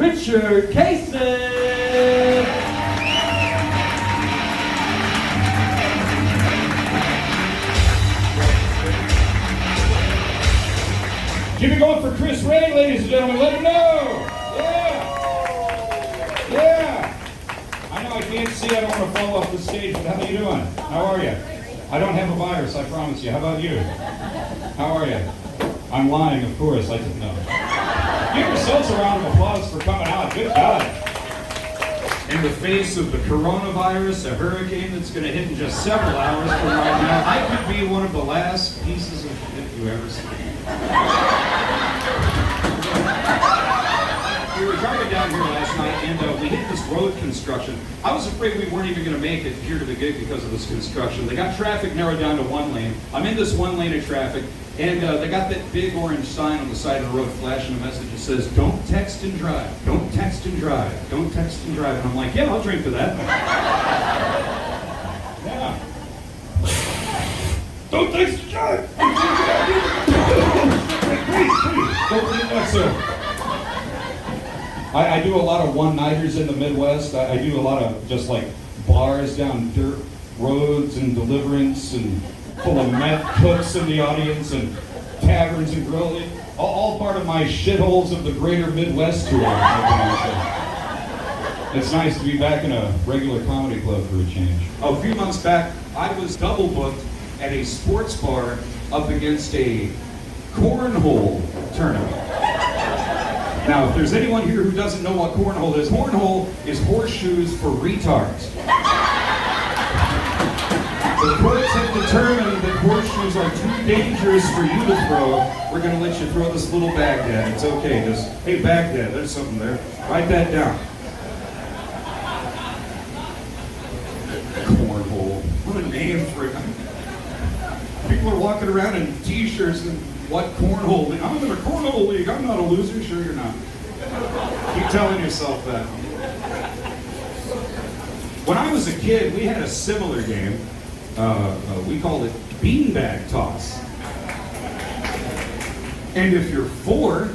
Richard Cason. Keep it going for Chris Ray, ladies and gentlemen. Let him know. Yeah. I know I can't see. I don't want to fall off the stage, but how are you doing? How are you? I don't have a virus, I promise you. How about you? How are you? I'm lying, of course. I didn't know. Give yourselves a round of applause for coming out. Good job. In the face of the coronavirus, a hurricane that's going to hit in just several hours from right now, I could be one of the last pieces of shit you ever see. We were driving down here last night, and we hit this road construction. I was afraid we weren't even going to make it here to the gig because of this construction. They got traffic narrowed down to one lane. I'm in this one lane of traffic, and they got that big orange sign on the side of the road flashing a message that says, "Don't text and drive. Don't text and drive. Don't text and drive." And I'm like, yeah, I'll drink to that. Yeah. Don't text and drive. Please, don't do that, sir. I do a lot of one-nighters in the Midwest. I do a lot of just like bars down dirt roads and Deliverance and full of meth cooks in the audience and taverns and grills. All part of my shitholes of the greater Midwest tour. It's nice to be back in a regular comedy club for a change. A few months back, I was double booked at a sports bar up against a cornhole tournament. Now, if there's anyone here who doesn't know what cornhole is horseshoes for retards. The courts have determined that horseshoes are too dangerous for you to throw. We're going to let you throw this little Baghdad. It's okay. Just, hey, Baghdad, there's something there. Write that down. Cornhole. What a name for it. People are walking around in t-shirts and what cornhole league? I'm in a cornhole league. I'm not a loser. Sure you're not. Keep telling yourself that. When I was a kid, we had a similar game. We called it beanbag toss. And if you're 4,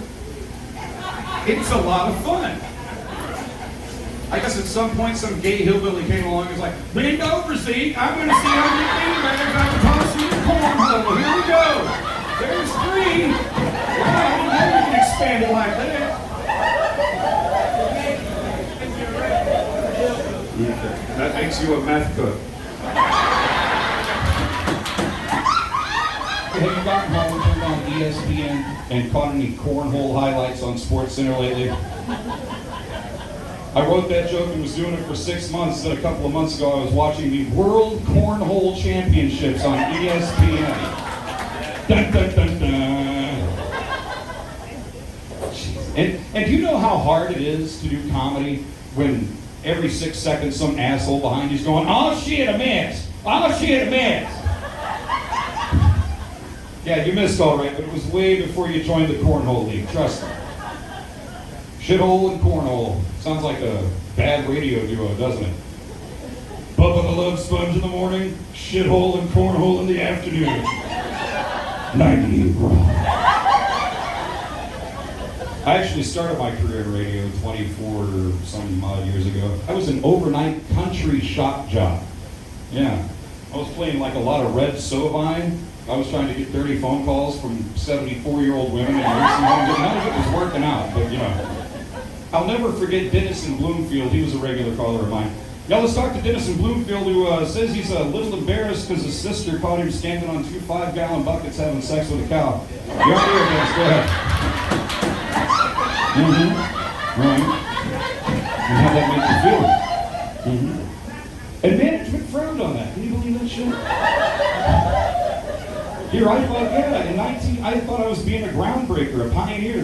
it's a lot of fun. I guess at some point some gay hillbilly came along and was like, "Bend over, see? I'm going to see how many beanbags I can toss you in cornhole. Here we go. There's 3. Wow, now you can expand it like that." That makes you a meth cook. Have you gotten home and turned on ESPN and caught any cornhole highlights on SportsCenter lately? I wrote that joke and was doing it for 6 months, and a couple of months ago I was watching the World Cornhole Championships on ESPN. Dun, dun, dun, dun. And do you know how hard it is to do comedy when every 6 seconds some asshole behind you's going, "Oh shit, I missed! Oh shit, I missed!" Yeah, you missed all right, but it was way before you joined the Cornhole League, trust me. Shithole and Cornhole. Sounds like a bad radio duo, doesn't it? Bubba the Love Sponge in the morning, Shithole and Cornhole in the afternoon. 98 Raw. I actually started my career in radio 24 some odd years ago. I was an overnight country shock jock. Yeah. I was playing like a lot of Red Sovine. I was trying to get dirty phone calls from 74-year-old women in nursing homes. None of it was working out, but you know. I'll never forget Dennis in Bloomfield. He was a regular caller of mine. Now let's talk to Dennis in Bloomfield, who says he's a little embarrassed because his sister caught him standing on 2 5-gallon buckets having sex with a cow. You're on here, Dennis. Go ahead. Right. And how'd that make you feel? And management frowned on that. Can you believe that shit? Here, I thought, I thought I was being a groundbreaker, a pioneer.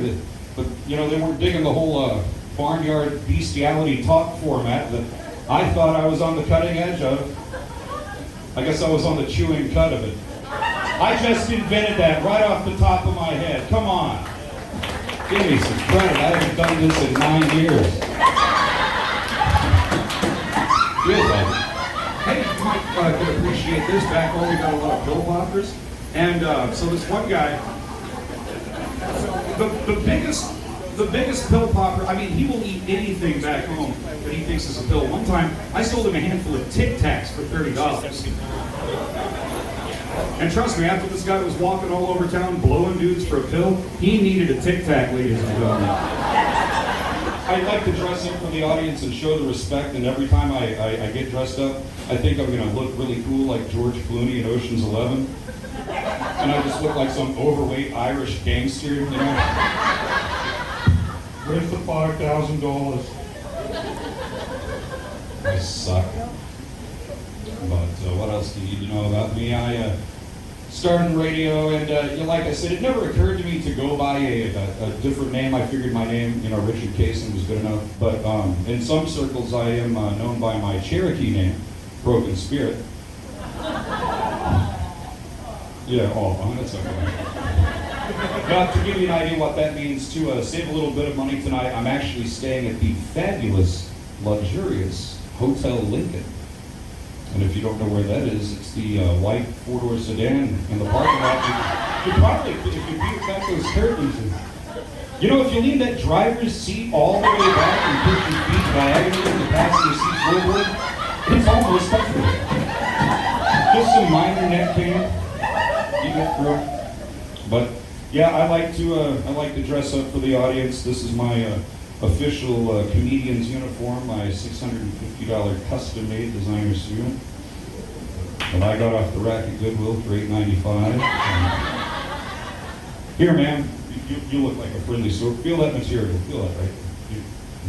But you know, they weren't digging the whole barnyard bestiality talk format that I thought I was on the cutting edge of. I guess I was on the chewing cut of it. I just invented that right off the top of my head. Come on. Give me some credit. I haven't done this in 9 years. Feels like it. Hey, you might could appreciate this. Back home, we got a lot of pill poppers. And so this one guy, the biggest the biggest pill popper. I mean, he will eat anything back home that he thinks is a pill. One time, I sold him a handful of Tic-Tacs for $30. And trust me, after this guy was walking all over town blowing dudes for a pill, he needed a Tic-Tac, ladies and gentlemen. I like to dress up for the audience and show the respect, and every time I get dressed up, I think I'm going to look really cool like George Clooney in Ocean's 11. And I just look like some overweight Irish gangster, you know? Where's the $5,000? I suck. But what else do you need to know about me? I started in radio, and like I said, it never occurred to me to go by a different name. I figured my name, Richard Cason was good enough. But in some circles, I am known by my Cherokee name, Broken Spirit. Yeah, that's okay. Now, to give you an idea what that means, to save a little bit of money tonight, I'm actually staying at the fabulous, luxurious Hotel Lincoln. And if you don't know where that is, it's the white four-door sedan in the parking lot. You probably, if you peek back those curtains, if you lean that driver's seat all the way back and put your feet diagonally in the passenger seat forward, it's almost comfortable. Just some minor neck pain, you get through. But yeah, I like to dress up for the audience. This is my official comedian's uniform, my $650 custom-made designer suit that I got off the rack at Goodwill for $8.95. Here, ma'am, you look like a friendly sort. Feel that material. Feel that, right? You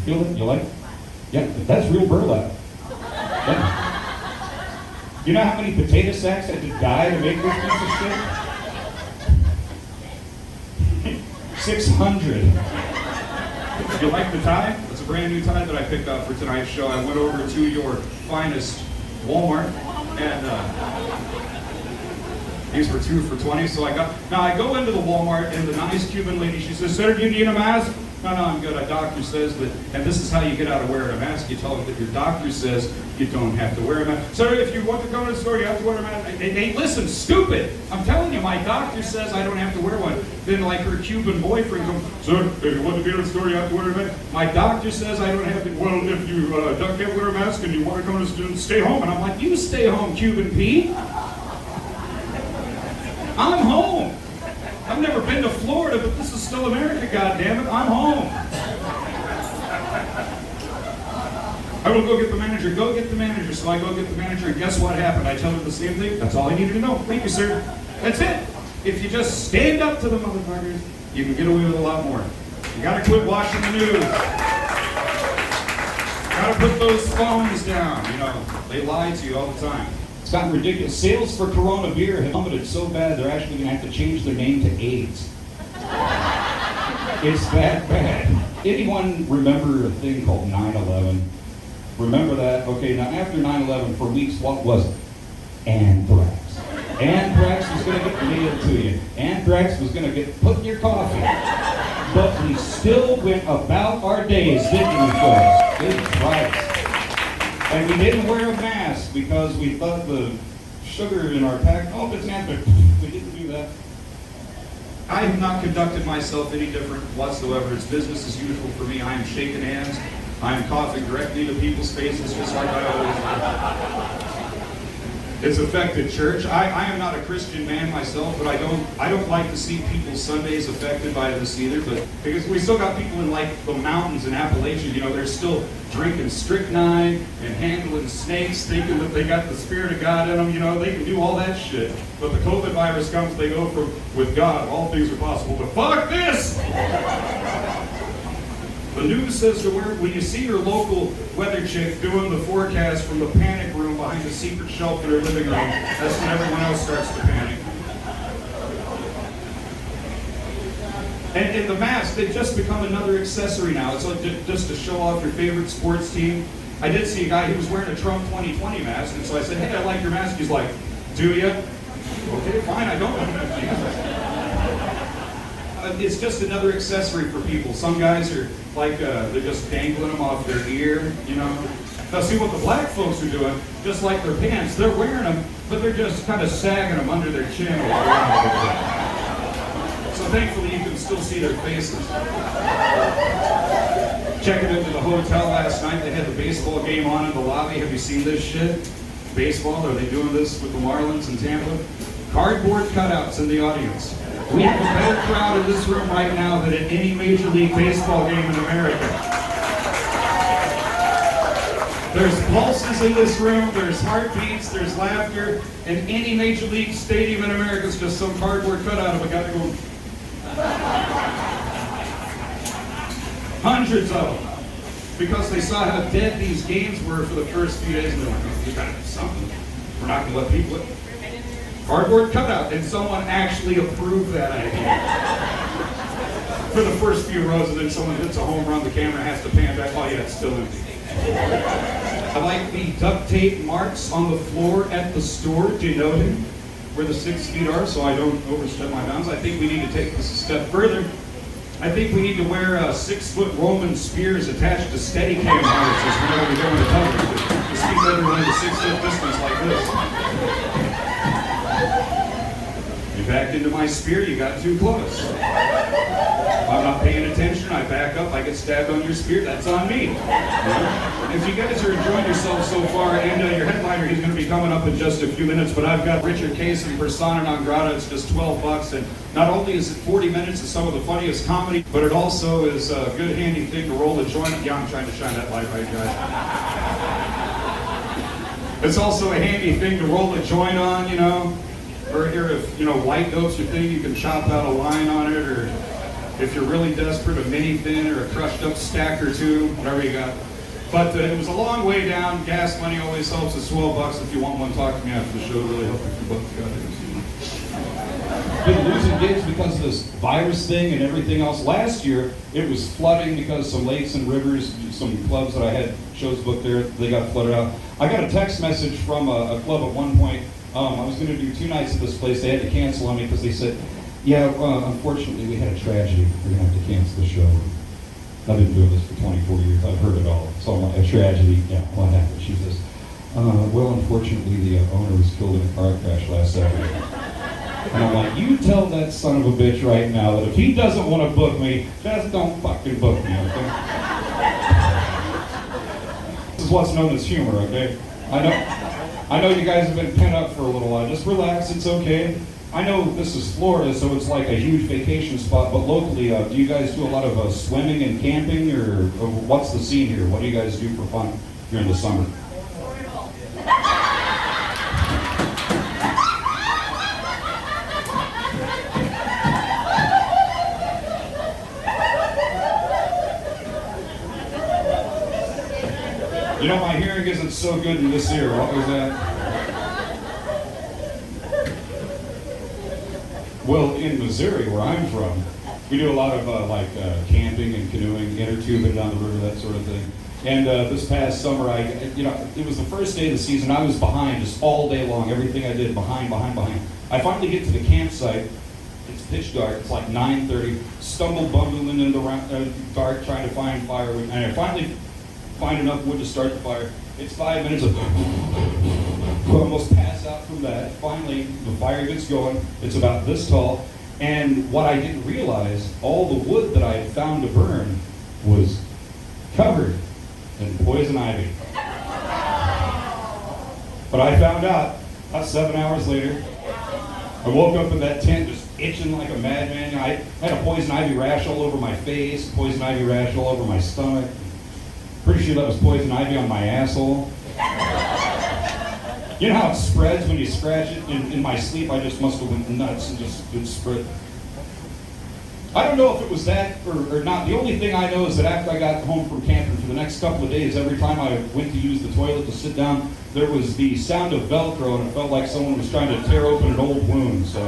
feel it? You like it? Yeah, that's real burlap. Yeah. You know how many potato sacks had to die to make this piece of shit? 600. You like the tie? It's a brand new tie that I picked up for tonight's show. I went over to your finest Walmart, and these were 2 for $20. So I go into the Walmart, and the nice Cuban lady, she says, "Sir, do you need a mask?" No, I'm good. A doctor says that, and this is how you get out of wearing a mask. You tell them that your doctor says you don't have to wear a mask. Sir, if you want to go to the store, you have to wear a mask. Hey, listen, stupid. I'm telling you, my doctor says I don't have to wear one. Then like her Cuban boyfriend comes, "Sir, if you want to go to the store, you have to wear a mask." My doctor says I don't have to. "Well, if you can't wear a mask and you want to go to the store, stay home." And I'm like, "You stay home, Cuban Pete. I'm home. I've never been to Florida, but this is still America, goddammit. I'm home." I will go get the manager. Go get the manager. So I go get the manager, and guess what happened? I tell her the same thing. That's all I needed to know. Thank you, sir. That's it. If you just stand up to the motherfuckers, you can get away with a lot more. You gotta quit watching the news. Gotta put those phones down. They lie to you all the time. It's gotten ridiculous. Sales for Corona beer have plummeted so bad they're actually going to have to change their name to AIDS. It's that bad. Anyone remember a thing called 9/11? Remember that? Okay, now after 9/11, for weeks, what was it? Anthrax. Anthrax was going to get mailed to you. Anthrax was going to get put in your coffee. But we still went about our days, didn't we, folks? Good Christ. And we didn't wear a mask because we thought the sugar in our pack, it's anthrax. We didn't do that. I have not conducted myself any different whatsoever. It's business as usual for me. I am shaking hands. I am coughing directly into people's faces just like I always do. It's affected church. I am not a Christian man myself, but I don't like to see people's Sundays affected by this either. But because we still got people in like the mountains in Appalachia, they're still drinking strychnine and handling snakes, thinking that they got the Spirit of God in them. They can do all that shit. But the COVID virus comes, they go from with God, all things are possible. But fuck this! The news says to when you see your local weather chick doing the forecast from the panic room behind the secret shelf in her living room, that's when everyone else starts to panic. And the mask, they've just become another accessory now. It's like just to show off your favorite sports team. I did see a guy, he was wearing a Trump 2020 mask, and so I said, "Hey, I like your mask." He's like, "Do you?" Okay, fine, I don't. It's just another accessory for people. Some guys are like, they're just dangling them off their ear, Now see what the black folks are doing, just like their pants, they're wearing them, but they're just kind of sagging them under their chin. So thankfully you can still still see their faces. Checking into the hotel last night, they had the baseball game on in the lobby. Have you seen this shit? Baseball, are they doing this with the Marlins in Tampa? Cardboard cutouts in the audience. We have a better crowd in this room right now than at any Major League Baseball game in America. There's pulses in this room, there's heartbeats, there's laughter, and any Major League stadium in America is just some cardboard cutout of a guy going. Hundreds of them. Because they saw how dead these games were for the first few days, and they're like, oh, we gotta do something. We're not gonna let people. Cardboard cutout, and someone actually approved that idea. For the first few rows, and then someone hits a home run, the camera has to pan back. Oh yeah, it's still empty. I like the duct tape marks on the floor at the store denoting where the 6 feet are, so I don't overstep my bounds. I think we need to take this a step further. I think we need to wear 6-foot Roman spears attached to Steadicam harnesses whenever we go into public. Just keep everyone at a 6-foot distance like this. You backed into my spear, you got too close. If I'm not paying attention, I back up, I get stabbed on your spear, that's on me. If you guys are enjoying yourselves so far, and your headliner, he's going to be coming up in just a few minutes, but I've got Richard Cason, persona non grata. It's just $12, and not only is it 40 minutes of some of the funniest comedy, but it also is a good handy thing to roll a joint. Yeah, I'm trying to shine that light right, guys. It's also a handy thing to roll a joint on, you know. Or here, if white dope's your thing, you can chop out a line on it, or if you're really desperate, a mini thin or a crushed up stack or two, whatever you got. But it was a long way down. Gas money always helps. It's $12 if you want one. Talk to me after the show. Really help if you book the goddamn. Been losing gigs because of this virus thing and everything else. Last year, it was flooding because some lakes and rivers, some clubs that I had shows booked there, they got flooded out. I got a text message from a club at one point. I was going to do 2 nights at this place. They had to cancel on me because they said, yeah, unfortunately, we had a tragedy. We're going to have to cancel the show. I've been doing this for 24 years. I've heard it all. So I'm like, a tragedy? Yeah, what happened? She says, well, unfortunately, the owner was killed in a car crash last Saturday. And I'm like, you tell that son of a bitch right now that if he doesn't want to book me, just don't fucking book me, okay? This is what's known as humor, okay? I know you guys have been pent up for a little while. Just relax, it's okay. I know this is Florida, so it's like a huge vacation spot, but locally, do you guys do a lot of swimming and camping, or what's the scene here? What do you guys do for fun during the summer? You know, my hearing isn't so good in this ear. What was that? Well, in Missouri, where I'm from, we do a lot of camping and canoeing, inner tubing down the river, that sort of thing. And this past summer, it was the first day of the season. I was behind just all day long. Everything I did, behind. I finally get to the campsite. It's pitch dark. It's like 9:30. Stumble bumbling in the dark, trying to find firewood. And I finally find enough wood to start the fire. It's 5 minutes of almost pass out from that. Finally, the fire gets going. It's about this tall. And what I didn't realize, all the wood that I had found to burn was covered in poison ivy. But I found out about 7 hours later. I woke up in that tent just itching like a madman. I had a poison ivy rash all over my face, poison ivy rash all over my stomach. Pretty sure that was poison ivy on my asshole. You know how it spreads when you scratch it? In my sleep, I just must have went nuts and just it spread. I don't know if it was that or not. The only thing I know is that after I got home from camping, for the next couple of days, every time I went to use the toilet to sit down, there was the sound of Velcro, and it felt like someone was trying to tear open an old wound. So,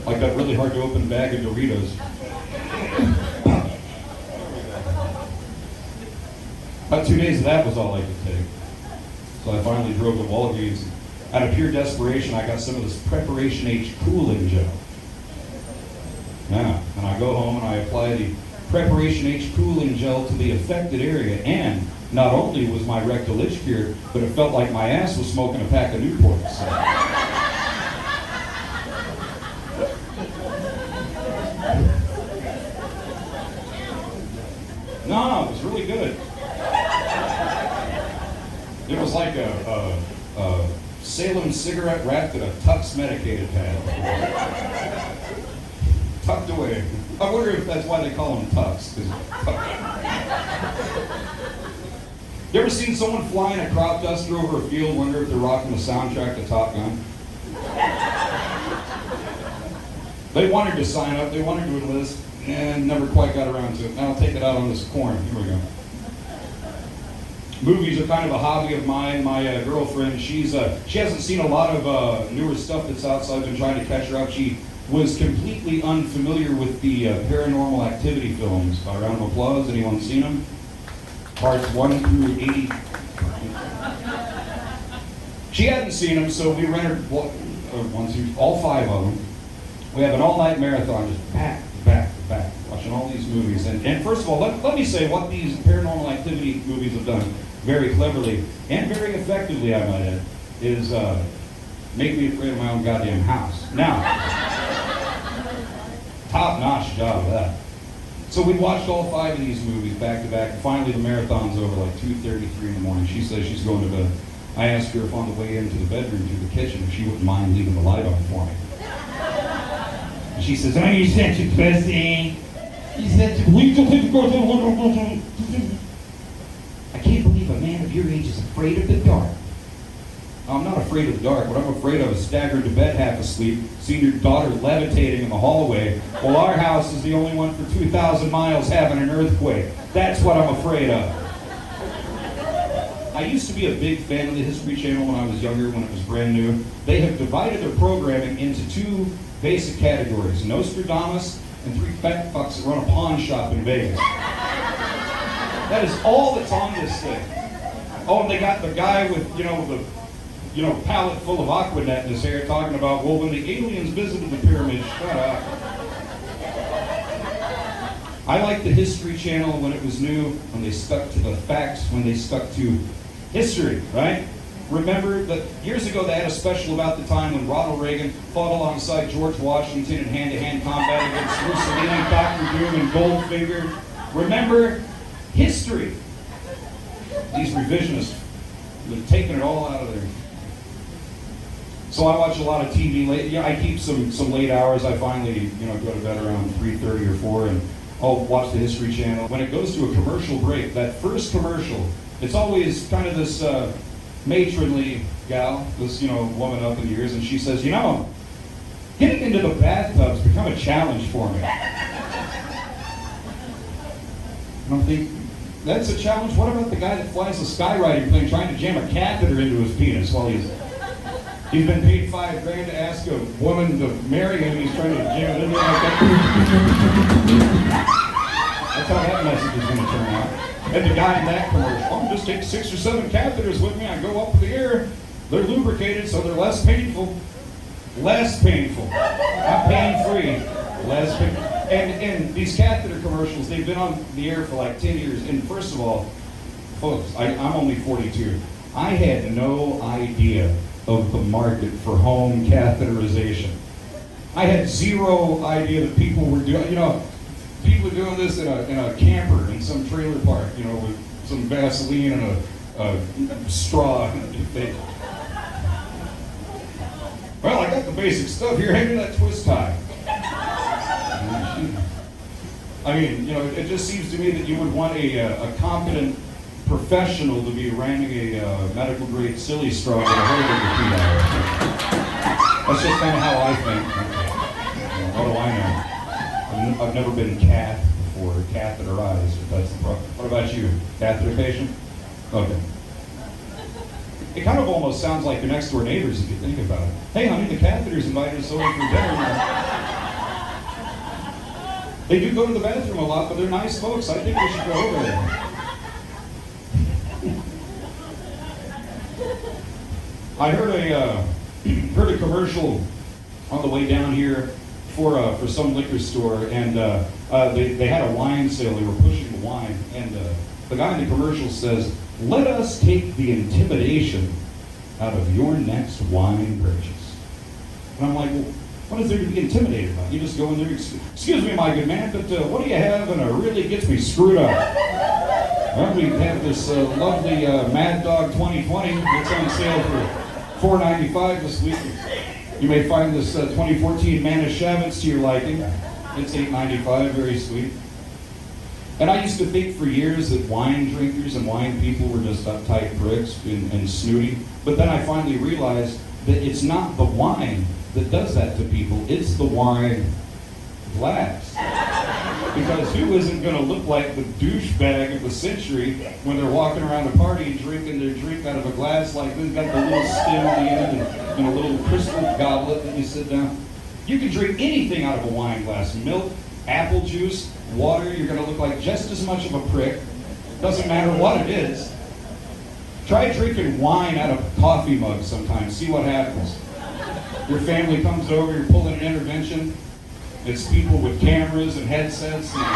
like that really hard to open bag of Doritos. About 2 days of that was all I could take. So I finally drove to Walgreens. Out of pure desperation, I got some of this Preparation H cooling gel. Yeah, and I go home and I apply the Preparation H cooling gel to the affected area, and not only was my rectal itch cured, but it felt like my ass was smoking a pack of Newports. So. really good. It was like a Salem cigarette wrapped in a Tux medicated pad. Tucked away. I wonder if that's why they call them Tux. You ever seen someone flying a crop duster over a field, wonder if they're rocking the soundtrack to Top Gun? They wanted to sign up, they wanted to enlist, and never quite got around to it. Now I'll take it out on this corn. Here we go. Movies are kind of a hobby of mine. My girlfriend, she hasn't seen a lot of newer stuff that's out, so I've been trying to catch her up. She was completely unfamiliar with the Paranormal Activity films. A round of applause. Anyone seen them? Parts 1 through 80. She hadn't seen them, so we rented all 5 of them. We have an all-night marathon, just back to back to back, watching all these movies. And first of all, let me say what these Paranormal Activity movies have done very cleverly and very effectively, I might add, is make me afraid of my own goddamn house. Now, top-notch job of that. So we watched all 5 of these movies back to back, and finally the marathon's over like 2:33 in the morning. She says she's going to bed. I asked her if on the way into the bedroom to the kitchen, if she wouldn't mind leaving the light on for me. And she says, "Oh, you're such a pussy. You're such a... I can't believe a man of your age is afraid of the dark." I'm not afraid of the dark. What I'm afraid of is staggering to bed half asleep, seeing your daughter levitating in the hallway, while our house is the only one for 2,000 miles having an earthquake. That's what I'm afraid of. I used to be a big fan of the History Channel when I was younger, when it was brand new. They have divided their programming into 2 basic categories: Nostradamus and 3 fat fucks that run a pawn shop in Vegas. That is all that's on this thing. Oh, and they got the guy with, pallet full of Aquanet in his hair talking about, well, when the aliens visited the pyramids, shut up. I liked the History Channel when it was new, when they stuck to the facts, when they stuck to history, right? Remember that years ago they had a special about the time when Ronald Reagan fought alongside George Washington in hand-to-hand combat against Mussolini, Dr. Doom, and Goldfinger. Remember history. These revisionists, they're taking it all out of there. So I watch a lot of TV late. Yeah, I keep some late hours. I finally, go to bed around 3:30 or 4, and I'll watch the History Channel. When it goes to a commercial break, that first commercial, it's always kind of this matronly gal, this woman up in years, and she says, getting into the bathtub's become a challenge for me. And I'm thinking, that's a challenge? What about the guy that flies a skywriting plane trying to jam a catheter into his penis while he's been paid $5 grand to ask a woman to marry him, and he's trying to jam it in there like that? That's how that message is going to turn out. And the guy in that commercial, I'll just take 6 or 7 catheters with me. I go up in the air. They're lubricated, so they're less painful. Less painful. Not pain-free. Less painful. And these catheter commercials, they've been on the air for like 10 years. And first of all, folks, I'm only 42. I had no idea of the market for home catheterization. I had zero idea that people were doing, people are doing this in a camper in some trailer park, with some Vaseline and a straw. Well, I got the basic stuff here. Hand me that twist tie. I mean, it just seems to me that you would want a competent professional to be ramming a medical grade silly straw with a hole in your feet out. That's just kind of how I think. What do I know? I've never been before, catheterized, if that's the problem. What about you? Catheter patient? Okay. It kind of almost sounds like your next door neighbors if you think about it. Hey honey, the catheter's invited us over for dinner. They do go to the bathroom a lot, but they're nice folks. I think we should go over there. I heard a commercial on the way down here for some liquor store, and they had a wine sale. They were pushing the wine, and the guy in the commercial says, "Let us take the intimidation out of your next wine purchase." And I'm like, well, what is there to be intimidated about? You just go in there, excuse me, my good man, but what do you have? And it really gets me screwed up. Well, we have this lovely Mad Dog 2020. It's on sale for $4.95 this week. You may find this 2014 Manischewitz to your liking. It's $8.95, very sweet. And I used to think for years that wine drinkers and wine people were just uptight pricks and snooty. But then I finally realized that it's not the wine that does that to people, it's the wine glass. Because who isn't going to look like the douchebag of the century when they're walking around a party and drinking their drink out of a glass like this, got the little stem at the end and a little crystal goblet that you sit down? You can drink anything out of a wine glass. Milk, apple juice, water, you're going to look like just as much of a prick. Doesn't matter what it is. Try drinking wine out of a coffee mug sometimes. See what happens. Your family comes over, you're pulling an intervention. It's people with cameras and headsets. Look,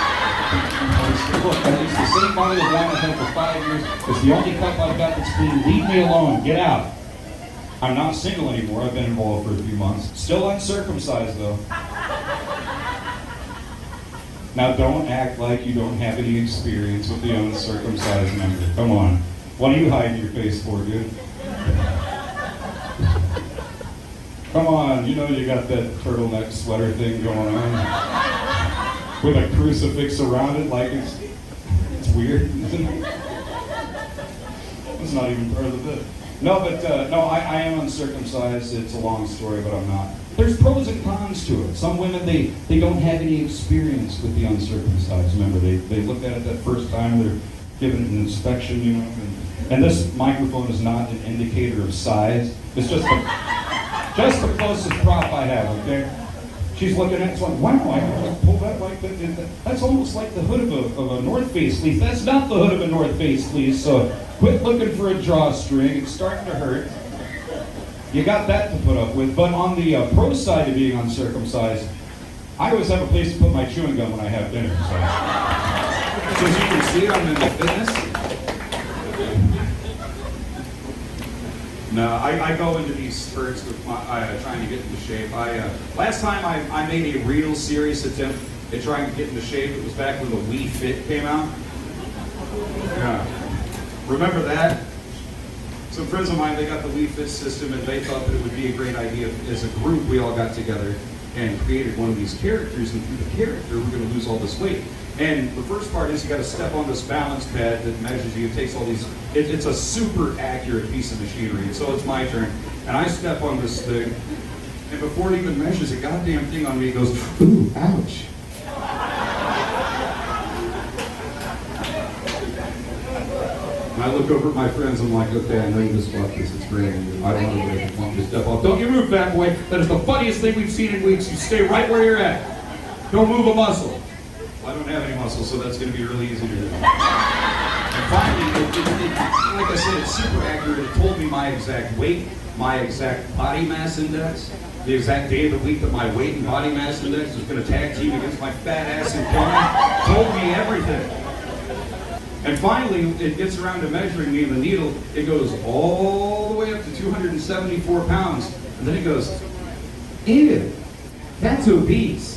it's the same bottle of wine I've had for 5 years. It's the only cup I've got that's clean. Leave me alone. Get out. I'm not single anymore. I've been involved for a few months. Still uncircumcised, though. Now, don't act like you don't have any experience with the uncircumcised member. Come on. What are you hiding your face for, dude? Come on, you know you got that turtleneck sweater thing going on with a crucifix around it, like it's weird, isn't it? It's not even part of the bit. No, but no, I am uncircumcised. It's a long story, but I'm not. There's pros and cons to it. Some women, they don't have any experience with the uncircumcised. Remember, they look at it that first time, they're given an inspection, you know. And this microphone is not an indicator of size. It's just the closest prop I have, okay? She's looking at it, it's like, wow, I can just pull that like that. That's almost like the hood of a North Face fleece. That's not the hood of a North Face fleece, so quit looking for a drawstring. It's starting to hurt. You got that to put up with. But on the pro side of being uncircumcised, I always have a place to put my chewing gum when I have dinner. So as you can see, I'm into fitness. No, I go into these spurts with trying to get into shape. Last time I made a real serious attempt at trying to get into shape, it was back when the Wii Fit came out. Yeah. Remember that? Some friends of mine, they got the Wii Fit system and they thought that it would be a great idea if, as a group, we all got together and created one of these characters, and through the character, we're going to lose all this weight. And the first part is you got to step on this balance pad that measures you. It takes all these, it's a super accurate piece of machinery. And so it's my turn. And I step on this thing, and before it even measures a goddamn thing on me, it goes, ooh, ouch. And I look over at my friends, I'm like, okay, I know you just bought this, it's great. I don't want to break it, want me to step off. Don't you move, fat boy. That is the funniest thing we've seen in weeks. You stay right where you're at. Don't move a muscle. I don't have any muscles, so that's going to be really easy to do. And finally, like I said, it's super accurate. It told me my exact weight, my exact body mass index, the exact day of the week that my weight and body mass index was going to tag team against my fat ass in Conan. Told me everything. And finally, it gets around to measuring me in the needle. It goes all the way up to 274 pounds. And then it goes, ew, that's obese.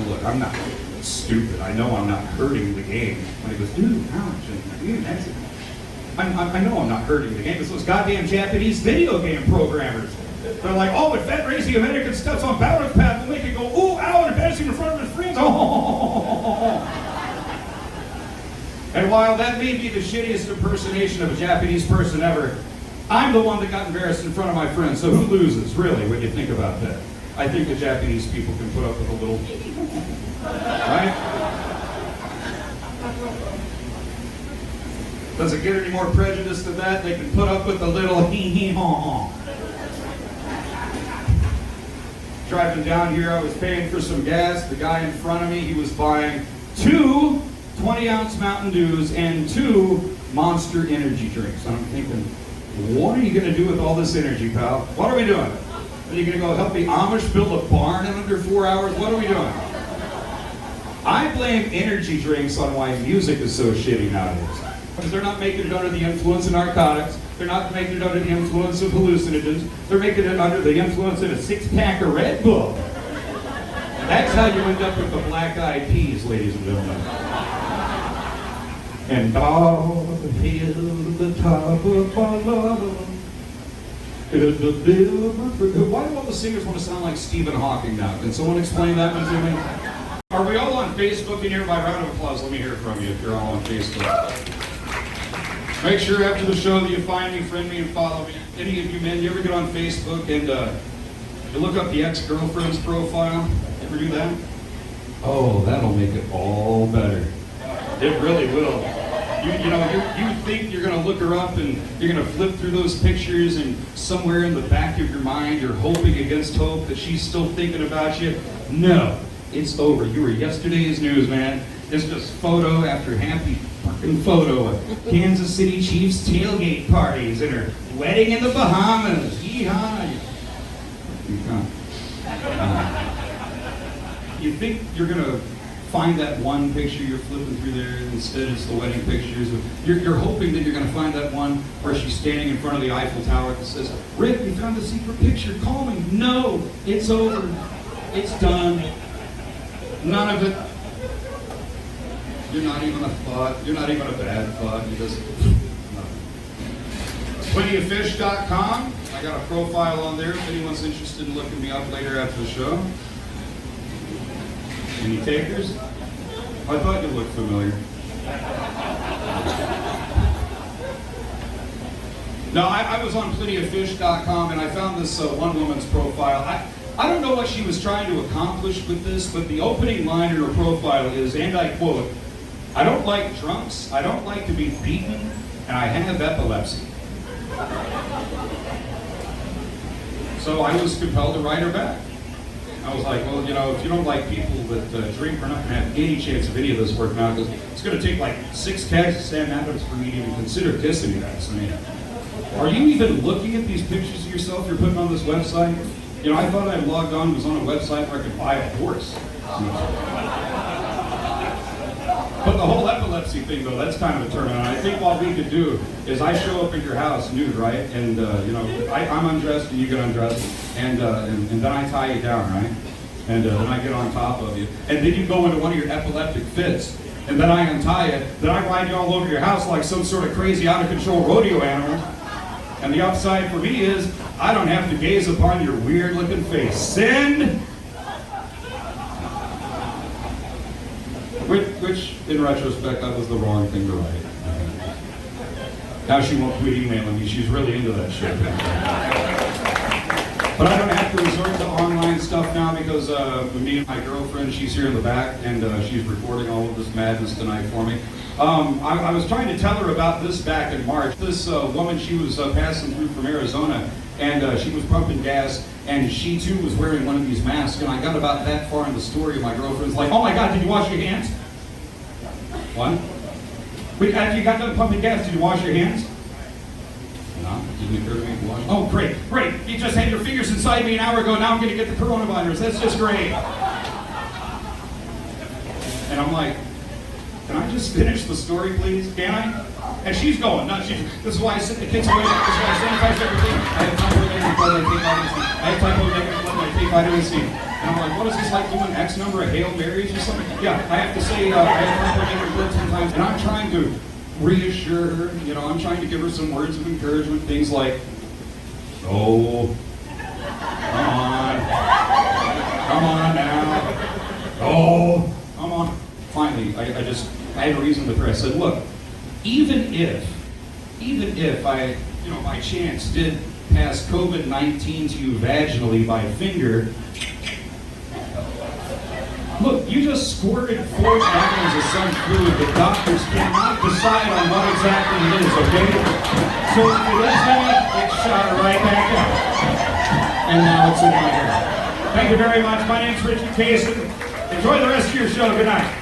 Look, I'm not stupid. I know I'm not hurting the game. When he goes, dude, ouch, and dude, that's it. I know I'm not hurting the game. It's those goddamn Japanese video game programmers. They're like, oh, if that crazy American steps on balance pad, will make it go, ooh, ow, and advancing in front of his friends. Oh. And while that may be the shittiest impersonation of a Japanese person ever, I'm the one that got embarrassed in front of my friends. So who loses, really, when you think about that? I think the Japanese people can put up with a little, right? Does it get any more prejudice than that? They can put up with a little hee-hee-haw-haw. Driving down here, I was paying for some gas. The guy in front of me, he was buying 2 20-ounce Mountain Dews and 2 Monster energy drinks. And I'm thinking, what are you going to do with all this energy, pal? What are we doing? Are you going to go help the Amish build a barn in under 4 hours? What are we doing? I blame energy drinks on why music is so shitty nowadays. Because they're not making it under the influence of narcotics. They're not making it under the influence of hallucinogens. They're making it under the influence of a 6-pack of Red Bull. That's how you end up with the Black Eyed Peas, ladies and gentlemen. And all the hill at the top of our love is the river. Why do all the singers want to sound like Stephen Hawking now? Can someone explain that one to me? Are we all on Facebook in here? By round of applause, let me hear from you if you're all on Facebook. Make sure after the show that you find me, friend me, and follow me. Any of you men, you ever get on Facebook and you look up the ex-girlfriend's profile? Ever do that? Oh, that'll make it all better. It really will. You think you're going to look her up and you're going to flip through those pictures, and somewhere in the back of your mind you're hoping against hope that she's still thinking about you. No, it's over. You were yesterday's news, man. It's just photo after happy fucking photo of Kansas City Chiefs tailgate parties and her wedding in the Bahamas. Yeehaw. You think you're going to find that one picture you're flipping through there, instead it's the wedding pictures. You're hoping that you're going to find that one where she's standing in front of the Eiffel Tower that says, Rick, we found the secret picture, call me. No, it's over. It's done. None of it. You're not even a thought. You're not even a bad thought. You just, plentyoffish.com. I got a profile on there if anyone's interested in looking me up later after the show. Any takers? I thought you looked familiar. No, I was on plentyoffish.com and I found this one woman's profile. I don't know what she was trying to accomplish with this, but the opening line in her profile is, and I quote, "I don't like drunks, I don't like to be beaten, and I have epilepsy." So I was compelled to write her back. I was like, well, if you don't like people that drink, we're not going to have any chance of any of this working out, because it's going to take like 6 kegs of Sam Adams for me to even consider kissing you guys. I mean, are you even looking at these pictures of yourself you're putting on this website? I thought I logged on, was on a website where I could buy a horse. But the whole epilepsy thing, though, that's kind of a turn on. I think what we could do is I show up at your house nude, right? And, I'm undressed and you get undressed, and then I tie you down, right? And then I get on top of you. And then you go into one of your epileptic fits. And then I untie you. Then I ride you all over your house like some sort of crazy, out-of-control rodeo animal. And the upside for me is I don't have to gaze upon your weird-looking face. Send! Which, in retrospect, that was the wrong thing to write. Now she won't quit emailing me. She's really into that shit. But I don't have to resort to online stuff now because me and my girlfriend, she's here in the back, and she's recording all of this madness tonight for me. I was trying to tell her about this back in March. This woman, she was passing through from Arizona, and she was pumping gas, and she too was wearing one of these masks, and I got about that far in the story, and my girlfriend's like, "Oh my God, did you wash your hands?" What? Wait, after you got done pumping gas, did you wash your hands? No, it didn't occur to me to wash. Oh, great. You just had your fingers inside me an hour ago, now I'm going to get the coronavirus. That's just great. And I'm like, can I just finish the story, please? Can I? And she's going nuts. This is why I sit the kids away. This is why I sanitize everything. I have time for everything before I take vitamin C. I have time for everything before I take vitamin C. And I'm like, what is this, like doing X number of Hail Marys or something? Yeah, I have to say, I have time for everything sometimes. And I'm trying to reassure her. I'm trying to give her some words of encouragement. Things like, oh, come on now. Oh, come on. Finally, I had a reason with her. I said, look, even if I, by chance did pass COVID-19 to you vaginally by finger, look, you just squirted 4 gallons of some fluid. The doctors cannot decide on what exactly it is, okay? So if it is that, it shot right back up. And now it's in my hair. Thank you very much. My name's Richard Cason. Enjoy the rest of your show. Good night.